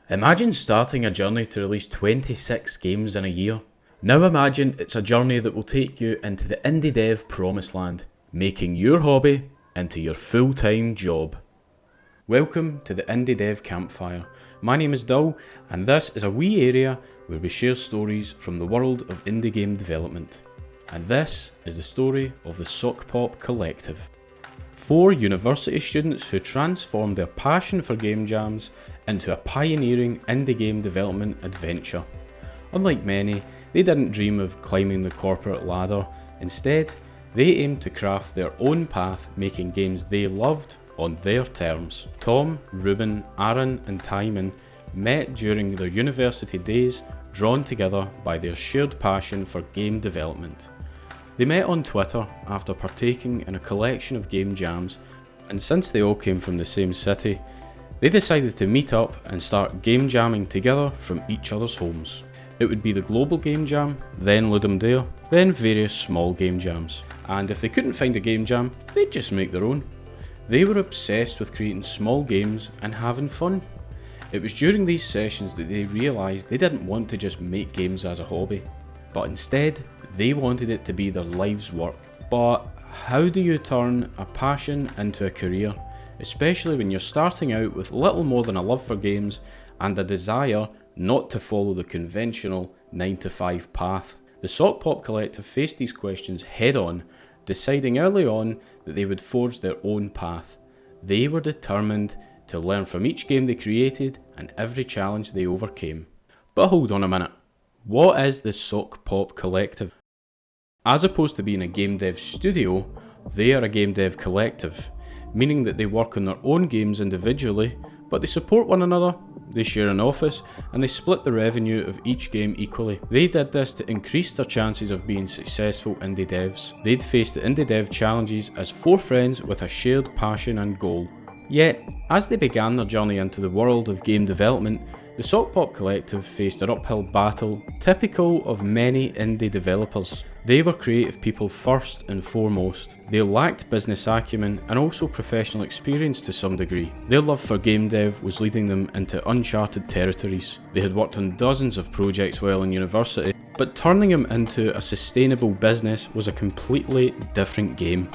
Imagine starting a journey to release 26 games in a year. Now imagine it's a journey that will take you into the indie dev promised land, making your hobby into your full-time job. Welcome to the Indie Dev Campfire. My name is Dull, and this is a wee area where we share stories from the world of indie game development. And this is the story of the Sokpop Collective. 4 university students who transformed their passion for game jams into a pioneering indie game development adventure. Unlike many, they didn't dream of climbing the corporate ladder. Instead, they aimed to craft their own path, making games they loved on their terms. Tom, Ruben, Aaron and Timon met during their university days, drawn together by their shared passion for game development. They met on Twitter after partaking in a collection of game jams, and since they all came from the same city, they decided to meet up and start game jamming together from each other's homes. It would be the global game jam, then Ludum Dare, then various small game jams, and if they couldn't find a game jam, they'd just make their own. They were obsessed with creating small games and having fun. It was during these sessions that they realised they didn't want to just make games as a hobby, but instead they wanted it to be their life's work. But how do you turn a passion into a career, especially when you're starting out with little more than a love for games and a desire not to follow the conventional 9-to-5 path? The Sokpop Collective faced these questions head on, deciding early on that they would forge their own path. They were determined to learn from each game they created and every challenge they overcame. But hold on a minute, what is the Sokpop Collective? As opposed to being a game dev studio, they are a game dev collective, meaning that they work on their own games individually, but they support one another, they share an office, and they split the revenue of each game equally. They did this to increase their chances of being successful indie devs. They'd face the indie dev challenges as 4 friends with a shared passion and goal. Yet, as they began their journey into the world of game development, the Sokpop Collective faced an uphill battle typical of many indie developers. They were creative people first and foremost. They lacked business acumen and also professional experience to some degree. Their love for game dev was leading them into uncharted territories. They had worked on dozens of projects while in university, but turning them into a sustainable business was a completely different game.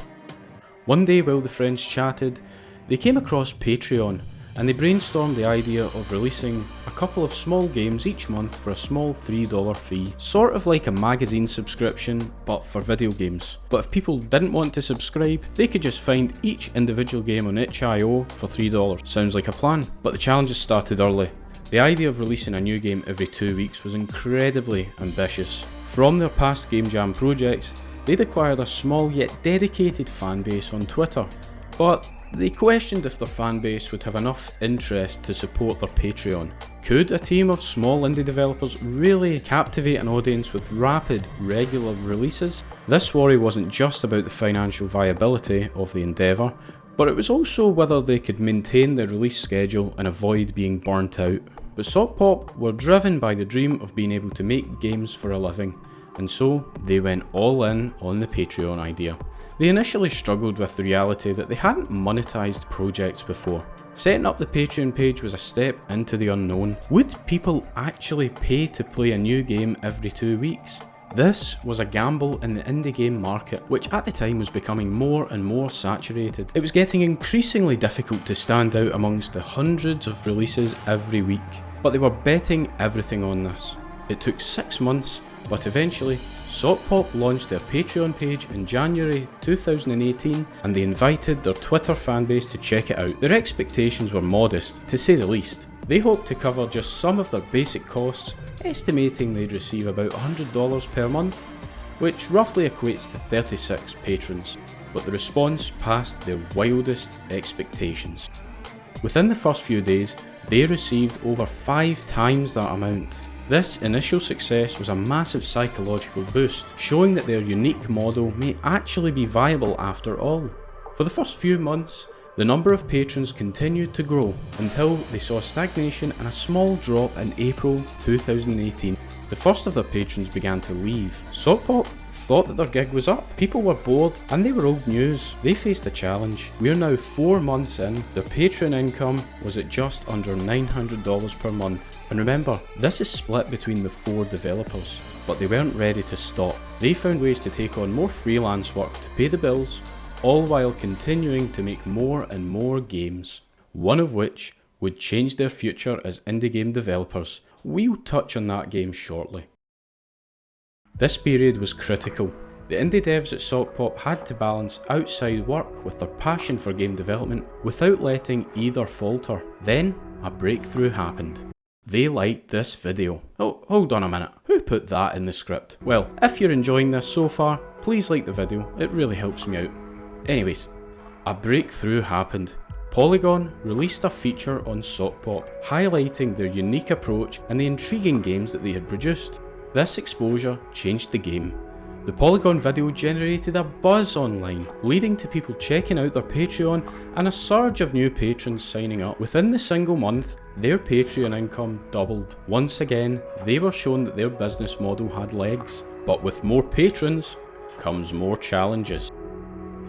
One day while the friends chatted, they came across Patreon, and they brainstormed the idea of releasing a couple of small games each month for a small $3 fee, sort of like a magazine subscription but for video games. But if people didn't want to subscribe, they could just find each individual game on itch.io for $3. Sounds like a plan, but the challenges started early. The idea of releasing a new game every 2 weeks was incredibly ambitious. From their past game jam projects, they'd acquired a small yet dedicated fan base on Twitter, but they questioned if their fanbase would have enough interest to support their Patreon. Could a team of small indie developers really captivate an audience with rapid, regular releases? This worry wasn't just about the financial viability of the endeavour, but it was also whether they could maintain their release schedule and avoid being burnt out. But Sokpop were driven by the dream of being able to make games for a living, and so they went all in on the Patreon idea. They initially struggled with the reality that they hadn't monetized projects before. Setting up the Patreon page was a step into the unknown. Would people actually pay to play a new game every 2 weeks? This was a gamble in the indie game market, which at the time was becoming more and more saturated. It was getting increasingly difficult to stand out amongst the hundreds of releases every week, but they were betting everything on this. It took 6 months, but eventually, Sokpop launched their Patreon page in January 2018 and they invited their Twitter fanbase to check it out. Their expectations were modest, to say the least. They hoped to cover just some of their basic costs, estimating they'd receive about $100 per month, which roughly equates to 36 patrons. But the response passed their wildest expectations. Within the first few days, they received over 5 times that amount. This initial success was a massive psychological boost, showing that their unique model may actually be viable after all. For the first few months, the number of patrons continued to grow until they saw stagnation and a small drop in April 2018. The first of their patrons began to leave. Sokpop thought that their gig was up. People were bored and they were old news. They faced a challenge. We're now 4 months in. Their Patreon income was at just under $900 per month. And remember, this is split between the 4 developers. But they weren't ready to stop. They found ways to take on more freelance work to pay the bills, all while continuing to make more and more games. One of which would change their future as indie game developers. We'll touch on that game shortly. This period was critical. The indie devs at Sokpop had to balance outside work with their passion for game development without letting either falter. Then, a breakthrough happened. They liked this video. Oh, hold on a minute. Who put that in the script? Well, if you're enjoying this so far, please like the video. It really helps me out. Anyways, a breakthrough happened. Polygon released a feature on Sokpop, highlighting their unique approach and the intriguing games that they had produced. This exposure changed the game. The Polygon video generated a buzz online, leading to people checking out their Patreon and a surge of new patrons signing up. Within the single month, their Patreon income doubled. Once again, they were shown that their business model had legs. But with more patrons comes more challenges.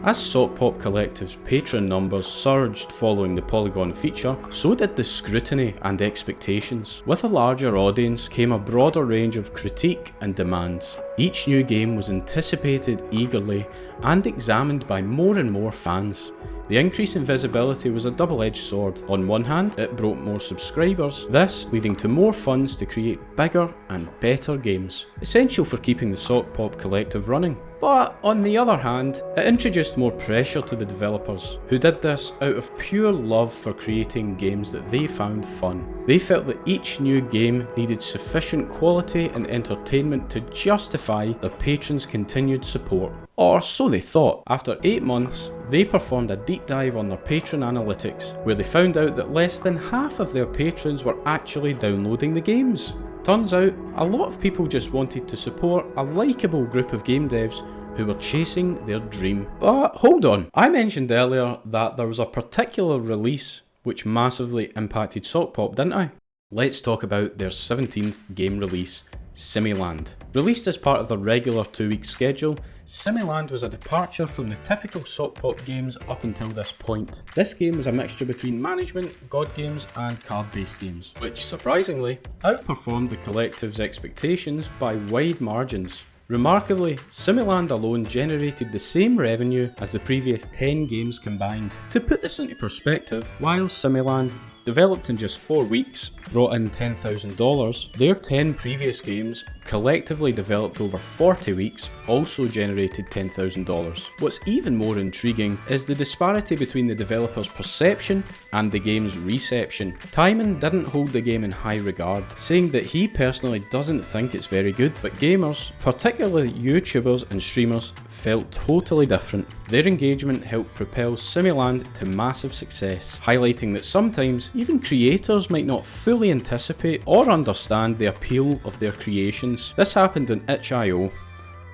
As Sokpop Collective's patron numbers surged following the Polygon feature, so did the scrutiny and expectations. With a larger audience came a broader range of critique and demands. Each new game was anticipated eagerly and examined by more and more fans. The increase in visibility was a double-edged sword. On one hand, it brought more subscribers, this leading to more funds to create bigger and better games, essential for keeping the Sokpop Collective running. But on the other hand, it introduced more pressure to the developers, who did this out of pure love for creating games that they found fun. They felt that each new game needed sufficient quality and entertainment to justify their patrons' continued support. Or so they thought. After 8 months, they performed a deep dive on their patron analytics, where they found out that less than half of their patrons were actually downloading the games. Turns out, a lot of people just wanted to support a likeable group of game devs who were chasing their dream. But hold on, I mentioned earlier that there was a particular release which massively impacted Sokpop, didn't I? Let's talk about their 17th game release, Similand. Released as part of their regular 2-week schedule, Similand was a departure from the typical Sokpop games up until this point. This game was a mixture between management, god games and card-based games, which surprisingly outperformed the collective's expectations by wide margins. Remarkably, Similand alone generated the same revenue as the previous 10 games combined. To put this into perspective, while Similand developed in just 4 weeks, brought in $10,000, their 10 previous games, collectively developed over 40 weeks, also generated $10,000. What's even more intriguing is the disparity between the developer's perception and the game's reception. Timon didn't hold the game in high regard, saying that he personally doesn't think it's very good, but gamers, particularly YouTubers and streamers, felt totally different. Their engagement helped propel Similand to massive success, highlighting that sometimes even creators might not fully anticipate or understand the appeal of their creations. This happened on itch.io,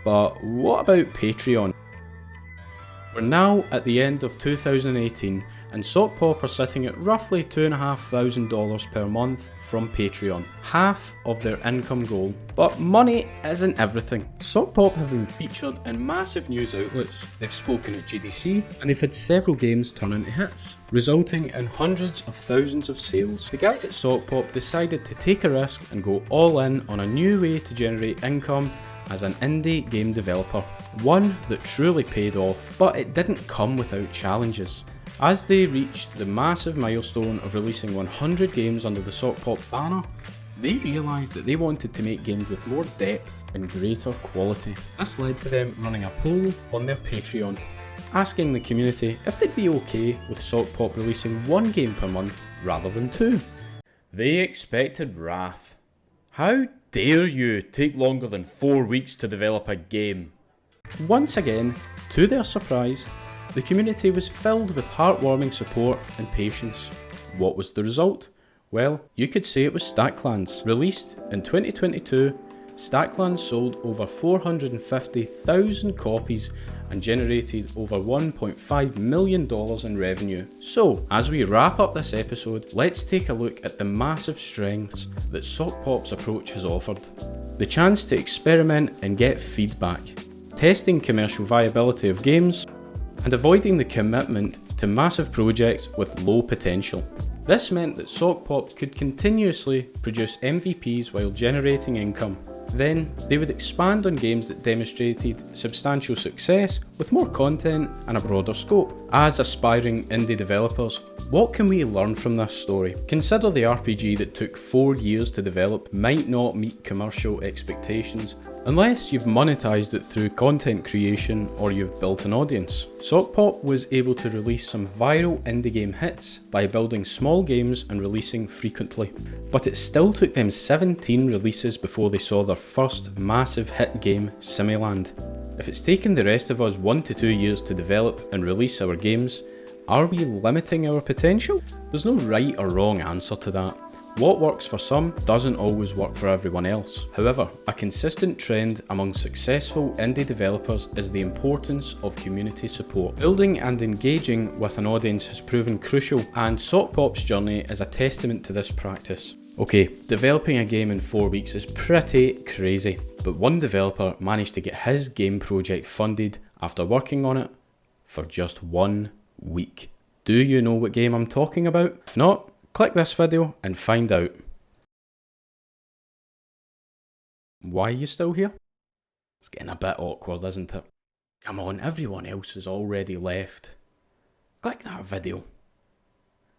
but what about Patreon? We're now at the end of 2018 and Sokpop are sitting at roughly $2,500 per month from Patreon, half of their income goal. But money isn't everything. Sokpop have been featured in massive news outlets, they've spoken at GDC, and they've had several games turn into hits, resulting in hundreds of thousands of sales. The guys at Sokpop decided to take a risk and go all in on a new way to generate income as an indie game developer, one that truly paid off, but it didn't come without challenges. As they reached the massive milestone of releasing 100 games under the Sokpop banner, they realised that they wanted to make games with more depth and greater quality. This led to them running a poll on their Patreon, asking the community if they'd be okay with Sokpop releasing 1 game per month rather than 2. They expected wrath. How dare you take longer than 4 weeks to develop a game? Once again, to their surprise, the community was filled with heartwarming support and patience. What was the result? Well, you could say it was Stacklands. Released in 2022, Stacklands sold over 450,000 copies and generated over $1.5 million in revenue. So, as we wrap up this episode, let's take a look at the massive strengths that Sokpop's approach has offered. The chance to experiment and get feedback. testing commercial viability of games, and avoiding the commitment to massive projects with low potential. This meant that Sokpop could continuously produce MVPs while generating income. Then, they would expand on games that demonstrated substantial success with more content and a broader scope. As aspiring indie developers, what can we learn from this story? Consider the RPG that took 4 years to develop might not meet commercial expectations unless you've monetized it through content creation or you've built an audience. Sokpop was able to release some viral indie game hits by building small games and releasing frequently. But it still took them 17 releases before they saw their first massive hit game, Similand. If it's taken the rest of us 1 to 2 years to develop and release our games, are we limiting our potential? There's no right or wrong answer to that. What works for some doesn't always work for everyone else. However, a consistent trend among successful indie developers is the importance of community support. Building and engaging with an audience has proven crucial, and Sokpop's journey is a testament to this practice. Okay, developing a game in 4 weeks is pretty crazy, but one developer managed to get his game project funded after working on it for just 1 week. Do you know what game I'm talking about? If not, click this video and find out. Why are you still here? It's getting a bit awkward, isn't it? Come on, everyone else has already left. Click that video.